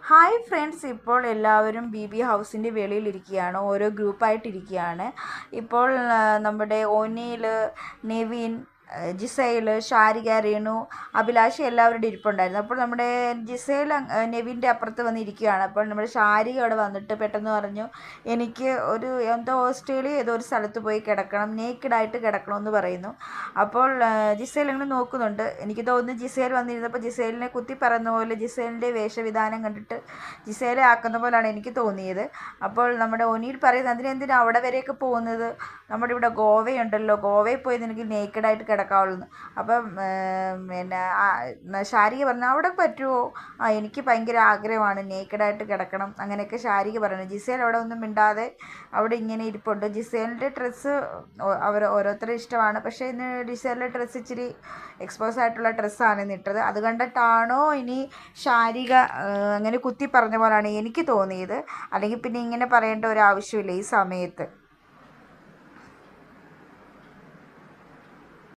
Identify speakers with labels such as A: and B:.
A: Hi friends, ഇപ്പോൾ എല്ലാവരും B ഹൗസിൻ്റെ വെളിയിലിരിക്കുകയാണ്, ഓരോ ഗ്രൂപ്പായിട്ടിരിക്കുകയാണ്. ഇപ്പോൾ നമ്മുടെ ഒനിൽ, നെവിൻ, ജിസൈൽ, ഷാരിക, രേണു, അഭിലാഷ് എല്ലാവരുടെ ഇരിപ്പുണ്ടായിരുന്നു. അപ്പോൾ നമ്മുടെ ജിസൈൽ നെവിൻ്റെ അപ്പുറത്ത് വന്നിരിക്കുകയാണ്. അപ്പോൾ നമ്മുടെ ഷാരിക അവിടെ വന്നിട്ട് പെട്ടെന്ന് പറഞ്ഞു, എനിക്ക് ഓസ്ട്രേലിയ ഏതോ ഒരു സ്ഥലത്ത് പോയി കിടക്കണം, നേക്കിഡായിട്ട് കിടക്കണമെന്ന് പറയുന്നു. അപ്പോൾ ജിസൈൽ അങ്ങനെ നോക്കുന്നുണ്ട്. എനിക്ക് തോന്നുന്നു ജിസൈൽ വന്നിരുന്നപ്പോൾ ജിസൈലിനെ കുത്തി പറയുന്ന പോലെ ജിസൈലിൻ്റെ വേഷവിധാനം കണ്ടിട്ട് ജിസൈലെ ആക്കുന്ന പോലെയാണ് എനിക്ക് തോന്നിയത്. അപ്പോൾ നമ്മുടെ ഒനിയിൽ പറയുന്നത്, അതിനെന്തിനാണ് അവിടെ വരെയൊക്കെ പോകുന്നത്, നമ്മുടെ ഇവിടെ ഗോവയുണ്ടല്ലോ, ഗോവയിൽ പോയി നിനക്ക് നേക്കഡായിട്ട് കിടക്കാവുള്ളൂ. അപ്പം പിന്നെ ഷാരിക പറഞ്ഞു, അവിടെ പറ്റുമോ? എനിക്ക് ഭയങ്കര ആഗ്രഹമാണ് നേക്കഡായിട്ട് കിടക്കണം, അങ്ങനെയൊക്കെ ഷാരിക പറയുന്നു. ജിസേൽ അവിടെ ഒന്നും മിണ്ടാതെ അവിടെ ഇങ്ങനെ ഇരിപ്പുണ്ട്. ജിസേലിൻ്റെ ഡ്രസ്സ് ഓരോരുത്തരുടെ ഇഷ്ടമാണ്, പക്ഷേ ഇന്ന് ജിസേലിൻ്റെ ഡ്രസ്സ് ഇച്ചിരി എക്സ്പോസ് ആയിട്ടുള്ള ഡ്രസ്സാണ് ഇന്ന് ഇട്ടത്. അത് കണ്ടിട്ടാണോ ഇനി ഷാരിക അങ്ങനെ കുത്തി പറഞ്ഞ പോലെയാണ് എനിക്ക് തോന്നിയത്. അല്ലെങ്കിൽ പിന്നെ ഇങ്ങനെ പറയേണ്ട ഒരു ആവശ്യമില്ല ഈ സമയത്ത്.